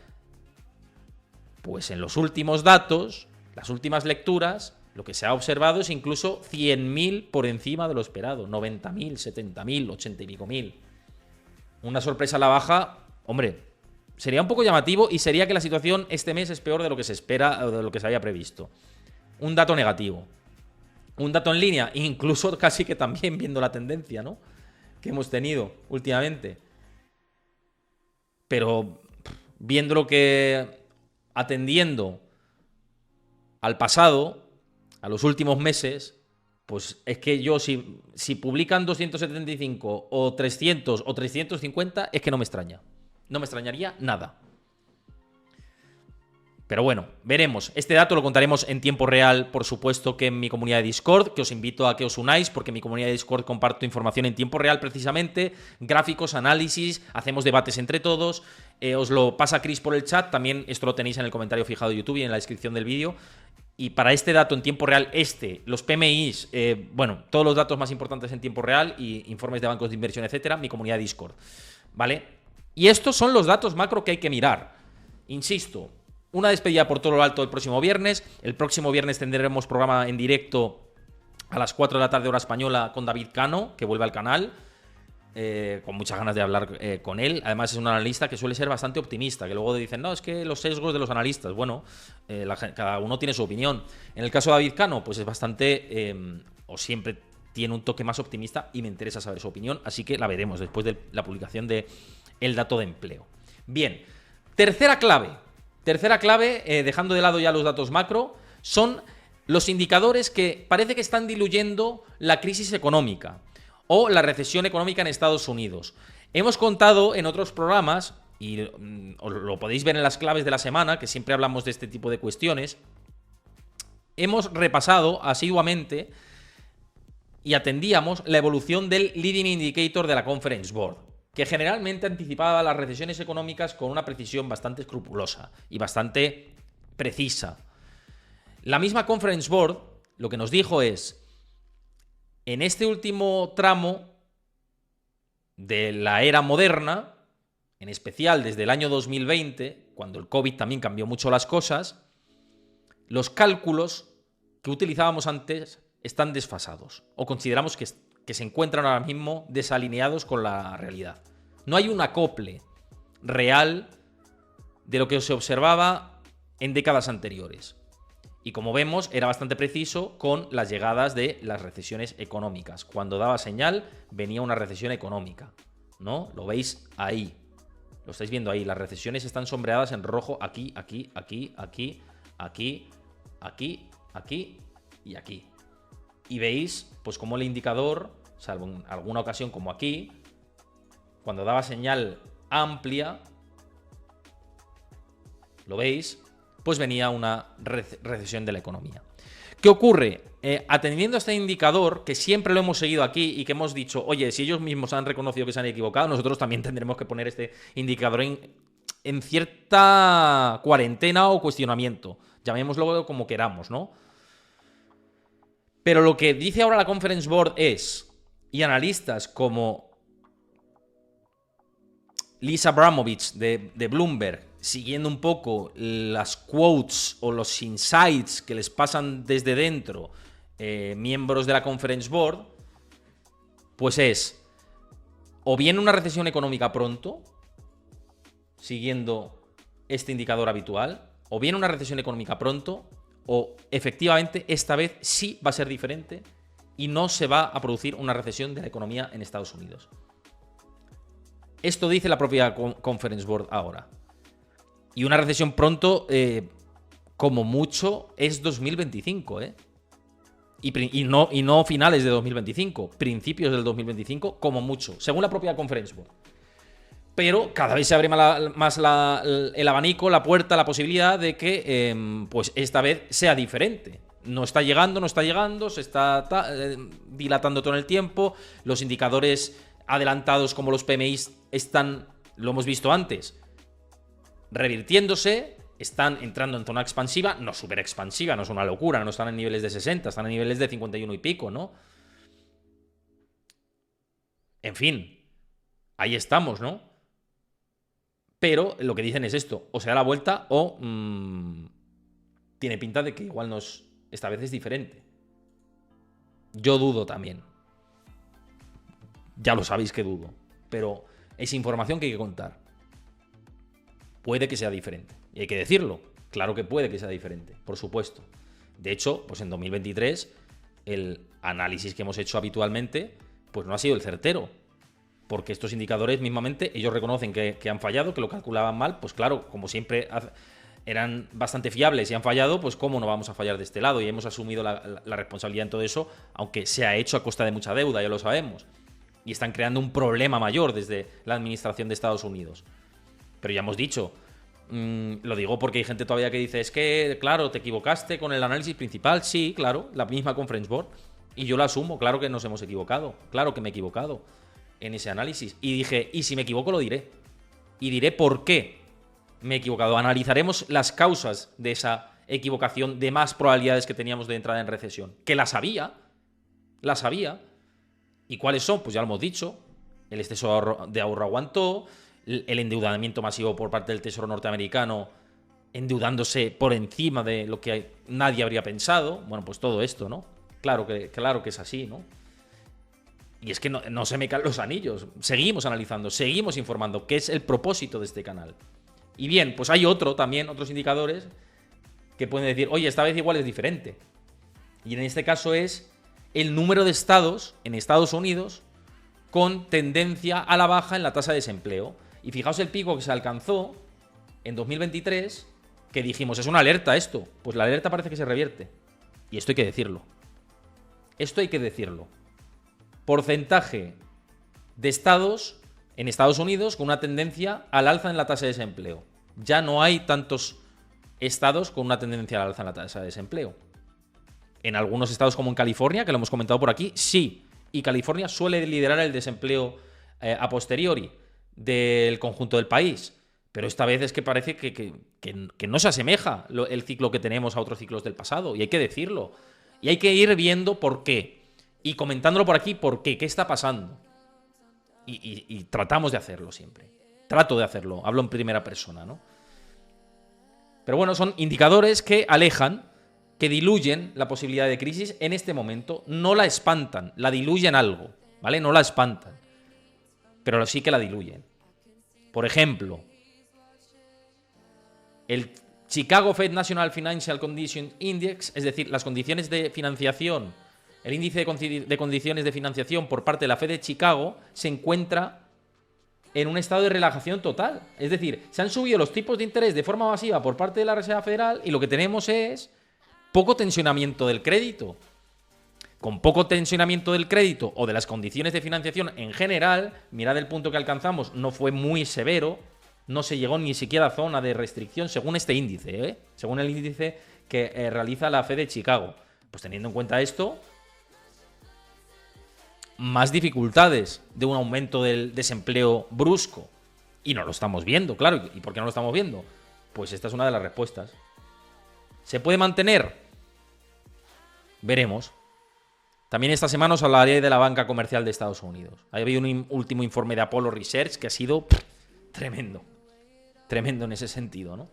Pues en los últimos datos, las últimas lecturas, lo que se ha observado es incluso 100.000 por encima de lo esperado. 90.000, 70.000, 80 y pico mil. Una sorpresa a la baja, hombre, sería un poco llamativo y sería que la situación este mes es peor de lo que se espera o de lo que se había previsto. Un dato negativo. Un dato en línea, incluso casi que también viendo la tendencia, ¿no?, que hemos tenido últimamente. Pero viendo lo que, atendiendo al pasado, a los últimos meses, pues es que yo si publican 275 o 300 o 350 es que no me extraña. No me extrañaría nada. Pero bueno, veremos. Este dato lo contaremos en tiempo real, por supuesto, que en mi comunidad de Discord, que os invito a que os unáis, porque en mi comunidad de Discord comparto información en tiempo real precisamente, gráficos, análisis, hacemos debates entre todos, os lo pasa Chris por el chat, también esto lo tenéis en el comentario fijado de YouTube y en la descripción del vídeo. Y para este dato en tiempo real, los PMIs, bueno, todos los datos más importantes en tiempo real y informes de bancos de inversión, etcétera, mi comunidad de Discord, ¿vale? Y estos son los datos macro que hay que mirar. Insisto, una despedida por todo lo alto el próximo viernes. El próximo viernes tendremos programa en directo a las 4 de la tarde hora española con David Cano, que vuelve al canal, con muchas ganas de hablar con él. Además es un analista que suele ser bastante optimista, que luego dicen, no, es que los sesgos de los analistas. Bueno, cada uno tiene su opinión. En el caso de David Cano, pues es bastante, o siempre tiene un toque más optimista y me interesa saber su opinión, así que la veremos después de la publicación de el dato de empleo. Bien, tercera clave, dejando de lado ya los datos macro, son los indicadores que parece que están diluyendo la crisis económica o la recesión económica en Estados Unidos. Hemos contado en otros programas, y lo podéis ver en las claves de la semana, que siempre hablamos de este tipo de cuestiones, hemos repasado asiduamente y atendíamos la evolución del Leading Indicator de la Conference Board, que generalmente anticipaba las recesiones económicas con una precisión bastante escrupulosa y bastante precisa. La misma Conference Board lo que nos dijo es, en este último tramo de la era moderna, en especial desde el año 2020, cuando el COVID también cambió mucho las cosas, los cálculos que utilizábamos antes están desfasados, o consideramos que se encuentran ahora mismo desalineados con la realidad. No hay un acople real de lo que se observaba en décadas anteriores. Y como vemos, era bastante preciso con las llegadas de las recesiones económicas. Cuando daba señal, venía una recesión económica, ¿no? Lo veis ahí. Lo estáis viendo ahí. Las recesiones están sombreadas en rojo aquí, aquí, aquí, aquí, aquí, aquí, aquí y aquí. Y veis, pues como el indicador, salvo en alguna ocasión como aquí, cuando daba señal amplia, ¿lo veis? Pues venía una recesión de la economía. ¿Qué ocurre? Atendiendo a este indicador, que siempre lo hemos seguido aquí y que hemos dicho, oye, si ellos mismos han reconocido que se han equivocado, nosotros también tendremos que poner este indicador en cierta cuarentena o cuestionamiento. Llamémoslo como queramos, ¿no? Pero lo que dice ahora la Conference Board es, y analistas como Lisa Abramovich de Bloomberg, siguiendo un poco las quotes o los insights que les pasan desde dentro miembros de la Conference Board, pues es o bien una recesión económica pronto, siguiendo este indicador habitual, o bien una recesión económica pronto, o efectivamente esta vez sí va a ser diferente y no se va a producir una recesión de la economía en Estados Unidos. Esto dice la propia Conference Board ahora. Y una recesión pronto, como mucho, es 2025, ¿eh? Y no finales de 2025, principios del 2025, como mucho, según la propia Conference Board. Pero cada vez se abre más el abanico, la puerta, la posibilidad de que pues esta vez sea diferente. No está llegando, se está dilatando todo el tiempo. Los indicadores adelantados como los PMIs están, lo hemos visto antes, revirtiéndose, están entrando en zona expansiva, no súper expansiva, no es una locura, no están en niveles de 60, están en niveles de 51 y pico, ¿no? En fin, ahí estamos, ¿no? Pero lo que dicen es esto, o se da la vuelta o tiene pinta de que igual esta vez es diferente. Yo dudo también. Ya lo sabéis que dudo, pero es información que hay que contar. Puede que sea diferente, y hay que decirlo. Claro que puede que sea diferente, por supuesto. De hecho, pues en 2023 el análisis que hemos hecho habitualmente pues no ha sido el certero. Porque estos indicadores mismamente, ellos reconocen que han fallado, que lo calculaban mal, pues claro, como siempre eran bastante fiables y han fallado, pues cómo no vamos a fallar de este lado, y hemos asumido la responsabilidad en todo eso, aunque se ha hecho a costa de mucha deuda, ya lo sabemos, y están creando un problema mayor desde la administración de Estados Unidos. Pero ya hemos dicho, lo digo porque hay gente todavía que dice, es que, claro, te equivocaste con el análisis principal. Sí, claro, la misma Conference Board, y yo lo asumo, claro que nos hemos equivocado, claro que me he equivocado en ese análisis. Y dije, y si me equivoco lo diré. Y diré por qué me he equivocado. Analizaremos las causas de esa equivocación, de más probabilidades que teníamos de entrada en recesión. Que las había. ¿Y cuáles son? Pues ya lo hemos dicho. El exceso de ahorro aguantó. El endeudamiento masivo por parte del Tesoro norteamericano, endeudándose por encima de lo que nadie habría pensado. Bueno, pues todo esto, ¿no? Claro que es así, ¿no? Y es que no se me caen los anillos. Seguimos analizando, seguimos informando, que es el propósito de este canal. Y bien, pues hay otros indicadores que pueden decir, oye, esta vez igual es diferente. Y en este caso es el número de estados en Estados Unidos con tendencia a la baja en la tasa de desempleo. Y fijaos el pico que se alcanzó en 2023, que dijimos, es una alerta esto. Pues la alerta parece que se revierte. Y esto hay que decirlo. Porcentaje de estados en Estados Unidos con una tendencia al alza en la tasa de desempleo. Ya no hay tantos estados con una tendencia al alza en la tasa de desempleo. En algunos estados como en California, que lo hemos comentado por aquí, sí. Y California suele liderar el desempleo a posteriori. del conjunto del país. Pero esta vez es que parece que no se asemeja el ciclo que tenemos a otros ciclos del pasado. Y hay que decirlo. Y hay que ir viendo por qué. Y comentándolo por aquí, por qué. ¿Qué está pasando? Y tratamos de hacerlo siempre. Trato de hacerlo. Hablo en primera persona, ¿no? Pero bueno, son indicadores que alejan, que diluyen la posibilidad de crisis en este momento. No la espantan, la diluyen algo, ¿vale? No la espantan. Pero sí que la diluyen. Por ejemplo, el Chicago Fed National Financial Condition Index, es decir, las condiciones de financiación, el índice de condiciones de financiación por parte de la Fed de Chicago, se encuentra en un estado de relajación total. Es decir, se han subido los tipos de interés de forma masiva por parte de la Reserva Federal y lo que tenemos es poco tensionamiento del crédito. Con poco tensionamiento del crédito o de las condiciones de financiación en general, mirad el punto que alcanzamos, no fue muy severo, no se llegó ni siquiera a zona de restricción según este índice, según el índice que realiza la Fed de Chicago. Pues teniendo en cuenta esto, más dificultades de un aumento del desempleo brusco. Y no lo estamos viendo, claro. ¿Y por qué no lo estamos viendo? Pues esta es una de las respuestas. ¿Se puede mantener? Veremos. También esta semana os hablaré de la banca comercial de Estados Unidos. Ahí había un último informe de Apollo Research que ha sido tremendo. Tremendo en ese sentido, ¿no?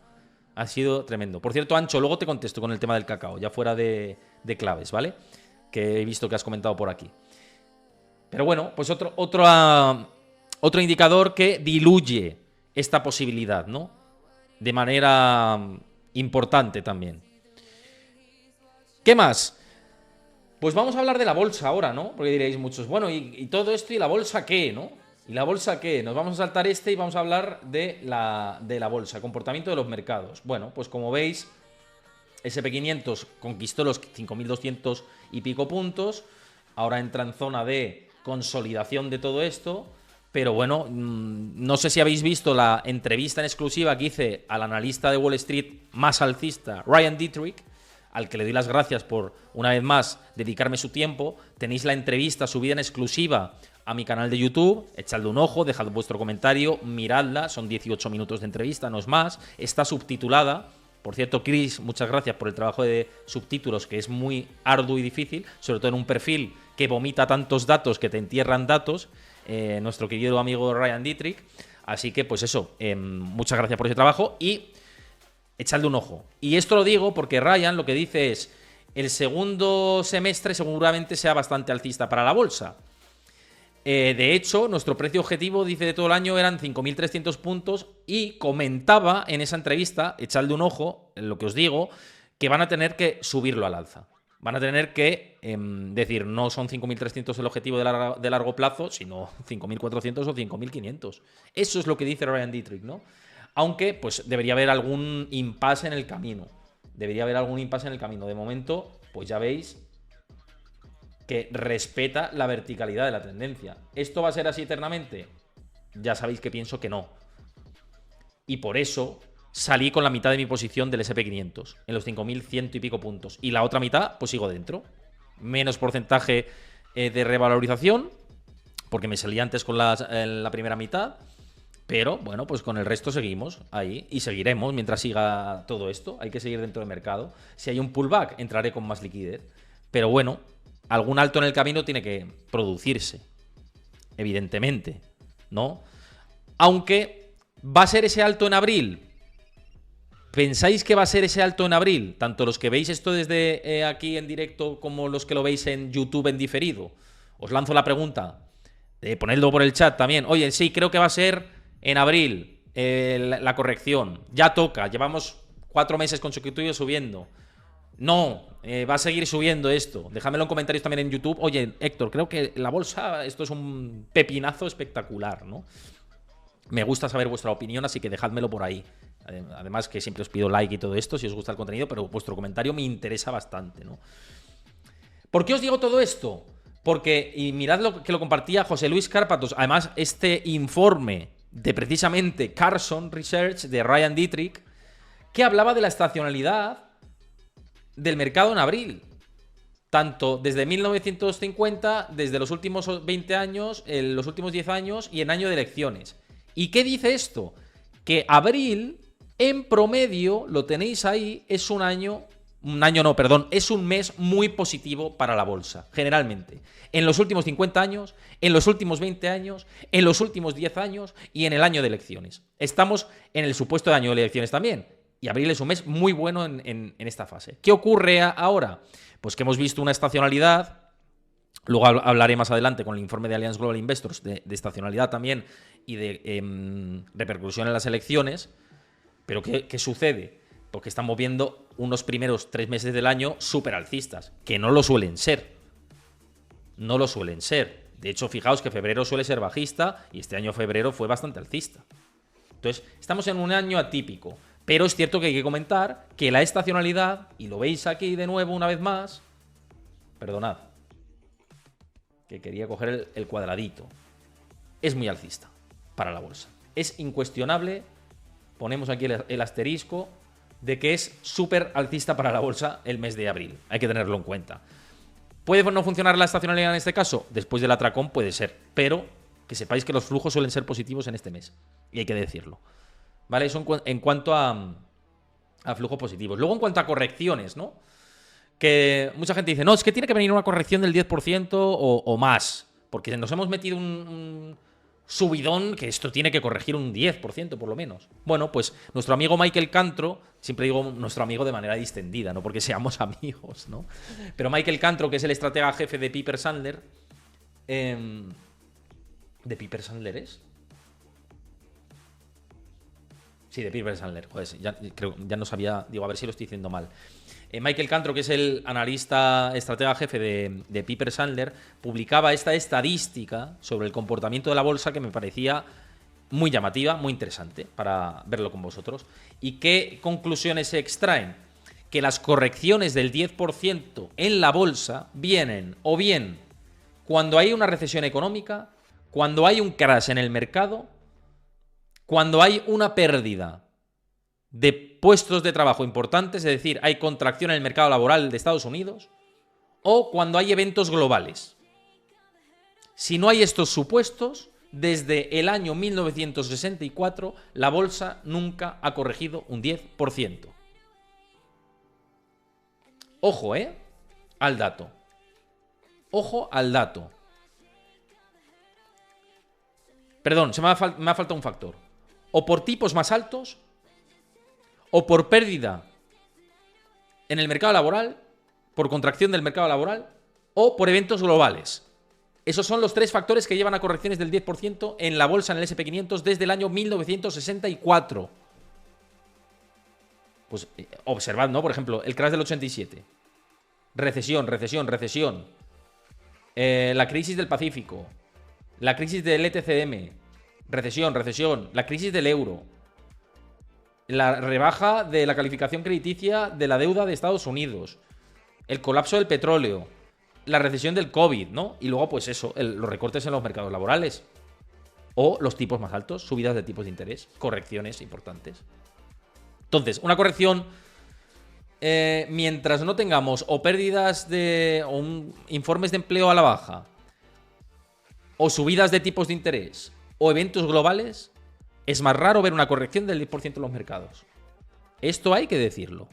Ha sido tremendo. Por cierto, Ancho, luego te contesto con el tema del cacao, ya fuera de claves, ¿vale? Que he visto que has comentado por aquí. Pero bueno, pues otro indicador que diluye esta posibilidad, ¿no? De manera importante también. ¿Qué más? Pues vamos a hablar de la bolsa ahora, ¿no? Porque diréis muchos, bueno, ¿y todo esto y la bolsa qué, no? ¿Y la bolsa qué? Nos vamos a saltar y vamos a hablar de la bolsa, comportamiento de los mercados. Bueno, pues como veis, SP500 conquistó los 5.200 y pico puntos, ahora entra en zona de consolidación de todo esto, pero bueno, no sé si habéis visto la entrevista en exclusiva que hice al analista de Wall Street más alcista, Ryan Dietrich, al que le doy las gracias por, una vez más, dedicarme su tiempo. Tenéis la entrevista subida en exclusiva a mi canal de YouTube, echadle un ojo, dejad vuestro comentario, miradla, son 18 minutos de entrevista, no es más, está subtitulada. Por cierto, Chris, muchas gracias por el trabajo de subtítulos, que es muy arduo y difícil, sobre todo en un perfil que vomita tantos datos, que te entierran datos, nuestro querido amigo Ryan Dietrich. Así que, pues eso, muchas gracias por ese trabajo y echadle un ojo. Y esto lo digo porque Ryan lo que dice es, el segundo semestre seguramente sea bastante alcista para la bolsa. De hecho, nuestro precio objetivo, dice, de todo el año eran 5.300 puntos y comentaba en esa entrevista, echadle un ojo, en lo que os digo, que van a tener que subirlo al alza. Van a tener que decir, no son 5.300 el objetivo de largo plazo, sino 5.400 o 5.500. Eso es lo que dice Ryan Dietrich, ¿no? Aunque, pues, debería haber algún impasse en el camino. Debería haber algún impasse en el camino. De momento, pues ya veis que respeta la verticalidad de la tendencia. ¿Esto va a ser así eternamente? Ya sabéis que pienso que no. Y por eso salí con la mitad de mi posición del SP500, en los 5.100 y pico puntos. Y la otra mitad, pues sigo dentro. Menos porcentaje de revalorización, porque me salí antes con la primera mitad. Pero, bueno, pues con el resto seguimos ahí y seguiremos mientras siga todo esto. Hay que seguir dentro del mercado. Si hay un pullback, entraré con más liquidez. Pero bueno, algún alto en el camino tiene que producirse, evidentemente, ¿no? Aunque, ¿va a ser ese alto en abril? ¿Pensáis que va a ser ese alto en abril? Tanto los que veis esto desde aquí en directo como los que lo veis en YouTube en diferido. Os lanzo la pregunta. Ponedlo por el chat también. Oye, sí, creo que va a ser en abril la corrección. Ya toca. Llevamos 4 meses consecutivos subiendo. No, va a seguir subiendo esto. Déjamelo en comentarios también en YouTube. Oye, Héctor, creo que la bolsa, esto es un pepinazo espectacular, ¿no? Me gusta saber vuestra opinión, así que dejádmelo por ahí. Además que siempre os pido like y todo esto si os gusta el contenido, pero vuestro comentario me interesa bastante, ¿no? ¿Por qué os digo todo esto? Porque, y mirad lo que lo compartía José Luis Cárpatos, además este informe de precisamente Carson Research de Ryan Dietrich, que hablaba de la estacionalidad del mercado en abril. Tanto desde 1950, desde los últimos 20 años, los últimos 10 años y en año de elecciones. ¿Y qué dice esto? Que abril, en promedio, lo tenéis ahí, es es un mes muy positivo para la bolsa, generalmente. En los últimos 50 años, en los últimos 20 años, en los últimos 10 años y en el año de elecciones. Estamos en el supuesto de año de elecciones también. Y abril es un mes muy bueno en esta fase. ¿Qué ocurre ahora? Pues que hemos visto una estacionalidad. Luego hablaré más adelante con el informe de Allianz Global Investors de estacionalidad también y de repercusión en las elecciones. Pero ¿qué sucede? Porque estamos viendo unos primeros 3 meses del año súper alcistas, que no lo suelen ser. No lo suelen ser. De hecho, fijaos que febrero suele ser bajista y este año febrero fue bastante alcista. Entonces, estamos en un año atípico. Pero es cierto que hay que comentar que la estacionalidad, y lo veis aquí de nuevo una vez más, perdonad, que quería coger el cuadradito, es muy alcista para la bolsa. Es incuestionable, ponemos aquí el asterisco, de que es súper alcista para la bolsa el mes de abril. Hay que tenerlo en cuenta. ¿Puede no funcionar la estacionalidad en este caso? Después del atracón puede ser, pero que sepáis que los flujos suelen ser positivos en este mes. Y hay que decirlo. ¿Vale? Eso en cuanto a flujos positivos. Luego en cuanto a correcciones, ¿no? Que mucha gente dice, no, es que tiene que venir una corrección del 10% o más. Porque nos hemos metido un subidón que esto tiene que corregir un 10% por lo menos. Bueno, pues nuestro amigo Michael Cantro, siempre digo nuestro amigo de manera distendida, no porque seamos amigos, ¿no? Pero Michael Cantro, que es el estratega jefe de Piper Sandler, ¿de Piper Sandler es? Sí, de Piper Sandler. Joder, ya no sabía, digo, a ver si lo estoy diciendo mal. Michael Cantro, que es el analista estratega jefe de Piper Sandler, publicaba esta estadística sobre el comportamiento de la bolsa que me parecía muy llamativa, muy interesante para verlo con vosotros. ¿Y qué conclusiones se extraen? Que las correcciones del 10% en la bolsa vienen o bien cuando hay una recesión económica, cuando hay un crash en el mercado, cuando hay una pérdida de puestos de trabajo importantes, es decir, hay contracción en el mercado laboral de Estados Unidos, o cuando hay eventos globales. Si no hay estos supuestos, desde el año 1964 la bolsa nunca ha corregido un 10%. Ojo, al dato. Ojo al dato. Perdón, me ha faltado un factor. O por tipos más altos, o por pérdida en el mercado laboral, por contracción del mercado laboral, o por eventos globales. Esos son los 3 factores que llevan a correcciones del 10% en la bolsa, en el SP500, desde el año 1964. Pues observad, ¿no? Por ejemplo, el crash del 87. Recesión. La crisis del Pacífico. La crisis del ETCM. Recesión. La crisis del euro. La rebaja de la calificación crediticia de la deuda de Estados Unidos. El colapso del petróleo. La recesión del COVID, ¿no? Y luego, pues eso, los recortes en los mercados laborales. O los tipos más altos, subidas de tipos de interés, correcciones importantes. Entonces, una corrección, mientras no tengamos o pérdidas o informes de empleo a la baja, o subidas de tipos de interés, o eventos globales, es más raro ver una corrección del 10% en los mercados. Esto hay que decirlo.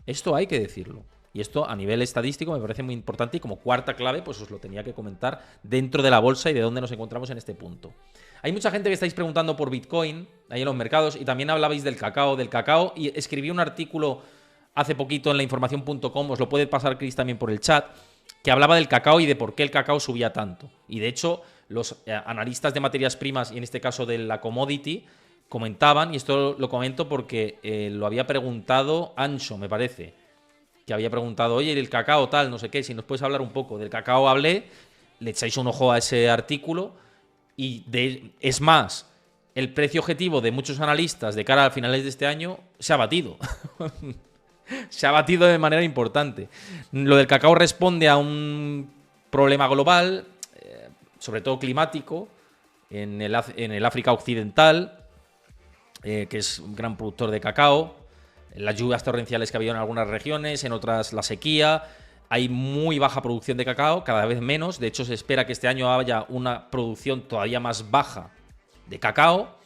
Y esto a nivel estadístico me parece muy importante y como cuarta clave, pues os lo tenía que comentar dentro de la bolsa y de dónde nos encontramos en este punto. Hay mucha gente que estáis preguntando por Bitcoin ahí en los mercados y también hablabais del cacao y escribí un artículo hace poquito en lainformacion.com, os lo puede pasar Chris también por el chat, que hablaba del cacao y de por qué el cacao subía tanto. Y de hecho, los analistas de materias primas, y en este caso de la commodity, comentaban, y esto lo comento porque lo había preguntado Ancho, me parece, que había preguntado, oye, el cacao tal, no sé qué, si nos puedes hablar un poco del cacao, hablé, le echáis un ojo a ese artículo, y es más, el precio objetivo de muchos analistas de cara a finales de este año se ha batido. Se ha batido de manera importante. Lo del cacao responde a un problema global, sobre todo climático, en el África Occidental, que es un gran productor de cacao, las lluvias torrenciales que ha habido en algunas regiones, en otras la sequía. Hay muy baja producción de cacao, cada vez menos. De hecho, se espera que este año haya una producción todavía más baja de cacao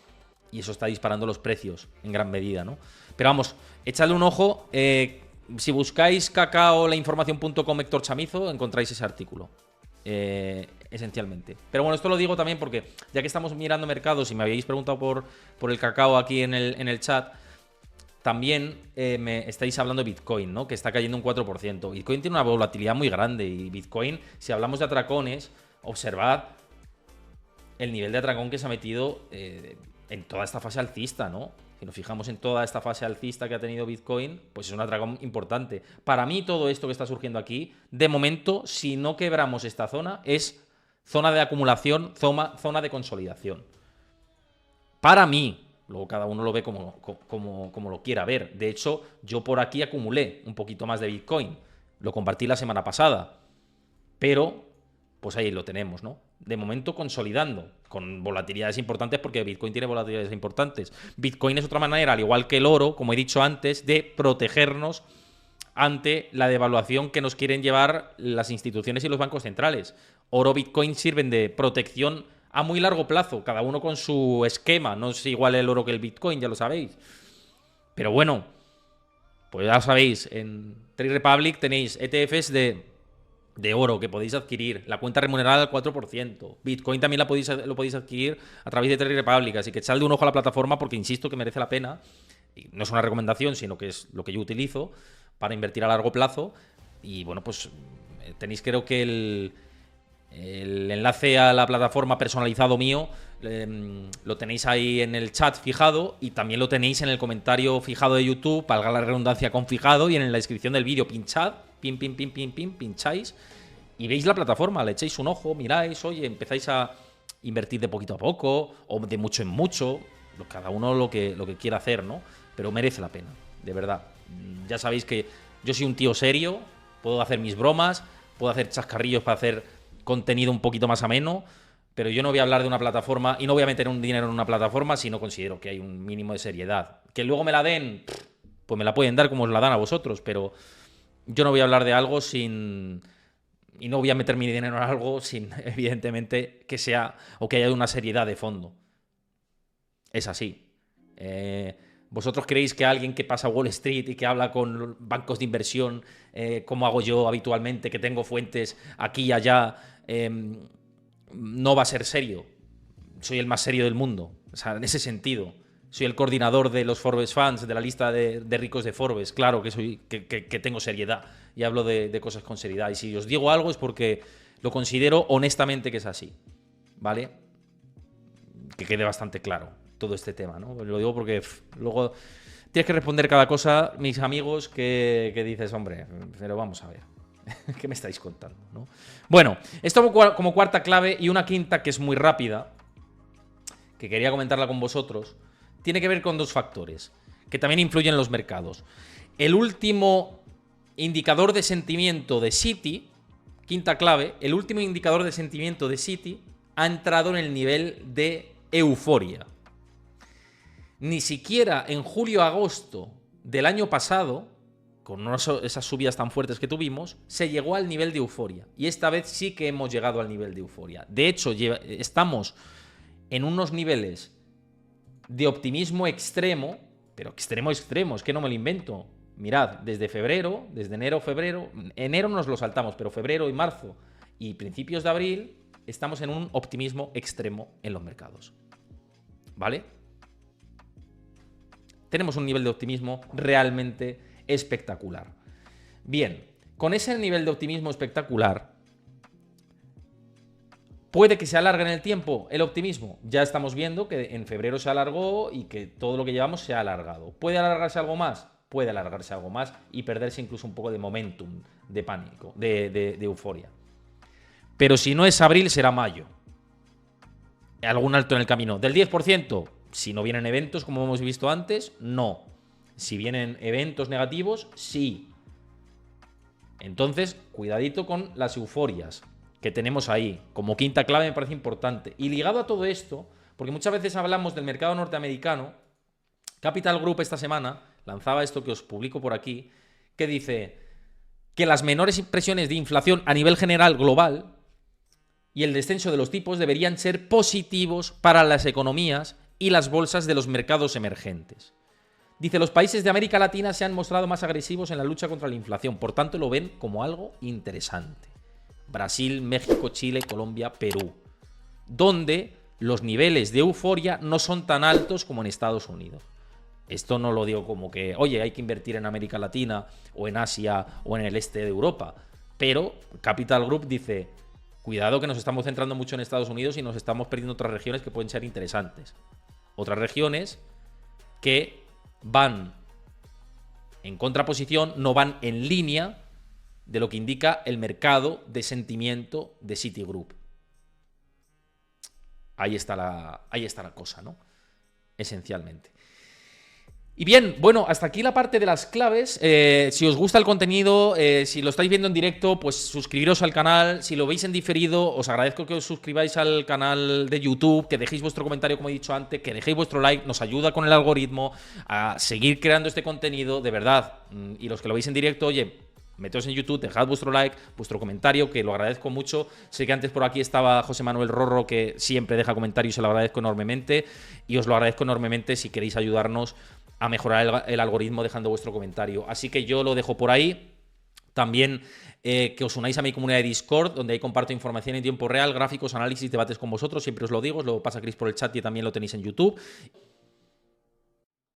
y eso está disparando los precios en gran medida, ¿no? Pero vamos, echadle un ojo. Si buscáis cacao, lainformación.com Héctor Chamizo, encontráis ese artículo. Esencialmente. Pero bueno, esto lo digo también porque ya que estamos mirando mercados y me habéis preguntado por el cacao aquí en el chat, también me estáis hablando de Bitcoin, ¿no? Que está cayendo un 4%. Bitcoin tiene una volatilidad muy grande y Bitcoin, si hablamos de atracones, observad el nivel de atracón que se ha metido en toda esta fase alcista, ¿no? Si nos fijamos en toda esta fase alcista que ha tenido Bitcoin, pues es un atracón importante. Para mí todo esto que está surgiendo aquí, de momento, si no quebramos esta zona, es zona de acumulación, zona de consolidación. Para mí, luego cada uno lo ve como lo quiera ver. De hecho, yo por aquí acumulé un poquito más de Bitcoin. Lo compartí la semana pasada. Pero, pues ahí lo tenemos, ¿no? De momento consolidando, con volatilidades importantes, porque Bitcoin tiene volatilidades importantes. Bitcoin es otra manera, al igual que el oro, como he dicho antes, de protegernos ante la devaluación que nos quieren llevar las instituciones y los bancos centrales. Oro, Bitcoin sirven de protección a muy largo plazo, cada uno con su esquema. No es igual el oro que el Bitcoin, ya lo sabéis. Pero bueno, pues ya sabéis, en Trade Republic tenéis ETFs de oro que podéis adquirir, la cuenta remunerada al 4%. Bitcoin también lo podéis adquirir a través de Trade Republic, así que echadle un ojo a la plataforma porque insisto que merece la pena. Y no es una recomendación, sino que es lo que yo utilizo para invertir a largo plazo. Y bueno, pues tenéis, creo que el enlace a la plataforma personalizado mío lo tenéis ahí en el chat fijado y también lo tenéis en el comentario fijado de YouTube, valga la redundancia con fijado, y en la descripción del vídeo pinchad, pincháis y veis la plataforma, le echáis un ojo, miráis, oye, empezáis a invertir de poquito a poco o de mucho en mucho, cada uno lo que quiera hacer, ¿no? Pero merece la pena, de verdad. Ya sabéis que yo soy un tío serio, puedo hacer mis bromas, puedo hacer chascarrillos para hacer contenido un poquito más ameno, pero yo no voy a hablar de una plataforma y no voy a meter un dinero en una plataforma si no considero que hay un mínimo de seriedad. Que luego me la den, pues me la pueden dar como os la dan a vosotros, pero yo no voy a hablar de algo sin... Y no voy a meter mi dinero en algo sin, evidentemente, que sea o que haya una seriedad de fondo. Es así. ¿Vosotros creéis que alguien que pasa a Wall Street y que habla con bancos de inversión, como hago yo habitualmente, que tengo fuentes aquí y allá, no va a ser serio? Soy el más serio del mundo. O sea, en ese sentido. Soy el coordinador de los Forbes Fans, de la lista de ricos de Forbes. Claro que tengo seriedad y hablo de cosas con seriedad. Y si os digo algo es porque lo considero honestamente que es así. ¿Vale? Que quede bastante claro todo este tema, ¿no? Lo digo porque luego tienes que responder cada cosa, mis amigos, que dices, hombre, pero vamos a ver. ¿Qué me estáis contando, no? Bueno, esto como cuarta clave, y una quinta que es muy rápida, que quería comentarla con vosotros, tiene que ver con dos factores que también influyen en los mercados. El último indicador de sentimiento de Citi, quinta clave, el último indicador de sentimiento de Citi ha entrado en el nivel de euforia. Ni siquiera en julio-agosto del año pasado, con esas subidas tan fuertes que tuvimos, se llegó al nivel de euforia. Y esta vez sí que hemos llegado al nivel de euforia. De hecho, estamos en unos niveles de optimismo extremo, pero extremo, es que no me lo invento. Mirad, desde febrero, desde enero nos lo saltamos, pero febrero y marzo y principios de abril estamos en un optimismo extremo en los mercados. ¿Vale? Tenemos un nivel de optimismo realmente espectacular. Bien, con ese nivel de optimismo espectacular, ¿puede que se alargue en el tiempo el optimismo? Ya estamos viendo que en febrero se alargó y que todo lo que llevamos se ha alargado. ¿Puede alargarse algo más? Puede alargarse algo más y perderse incluso un poco de momentum, de pánico, de euforia. Pero si no es abril, será mayo. ¿Algún alto en el camino? ¿Del 10%? Si no vienen eventos, como hemos visto antes, no. Si vienen eventos negativos, sí. Entonces, cuidadito con las euforias que tenemos ahí. Como quinta clave me parece importante. Y ligado a todo esto, porque muchas veces hablamos del mercado norteamericano, Capital Group esta semana lanzaba esto que os publico por aquí, que dice que las menores presiones de inflación a nivel general global y el descenso de los tipos deberían ser positivos para las economías y las bolsas de los mercados emergentes. Dice, los países de América Latina se han mostrado más agresivos en la lucha contra la inflación, por tanto lo ven como algo interesante. Brasil, México, Chile, Colombia, Perú, donde los niveles de euforia no son tan altos como en Estados Unidos. Esto no lo digo como que, oye, hay que invertir en América Latina o en Asia o en el este de Europa, pero Capital Group dice, cuidado que nos estamos centrando mucho en Estados Unidos y nos estamos perdiendo otras regiones que pueden ser interesantes. Otras regiones que van en contraposición, no van en línea de lo que indica el mercado de sentimiento de Citigroup. Ahí está la cosa, ¿no? Esencialmente. Y bien, bueno, hasta aquí la parte de las claves. Si os gusta el contenido, si lo estáis viendo en directo, pues suscribiros al canal. Si lo veis en diferido, os agradezco que os suscribáis al canal de YouTube, que dejéis vuestro comentario, como he dicho antes, que dejéis vuestro like, nos ayuda con el algoritmo a seguir creando este contenido, de verdad. Y los que lo veis en directo, oye, meteos en YouTube, dejad vuestro like, vuestro comentario, que lo agradezco mucho. Sé que antes por aquí estaba José Manuel Rorro, que siempre deja comentarios y se lo agradezco enormemente. Y os lo agradezco enormemente si queréis ayudarnos a mejorar el algoritmo dejando vuestro comentario. Así que yo lo dejo por ahí. También que os unáis a mi comunidad de Discord, donde ahí comparto información en tiempo real, gráficos, análisis, debates con vosotros. Siempre os lo digo, os lo pasa Chris por el chat y también lo tenéis en YouTube.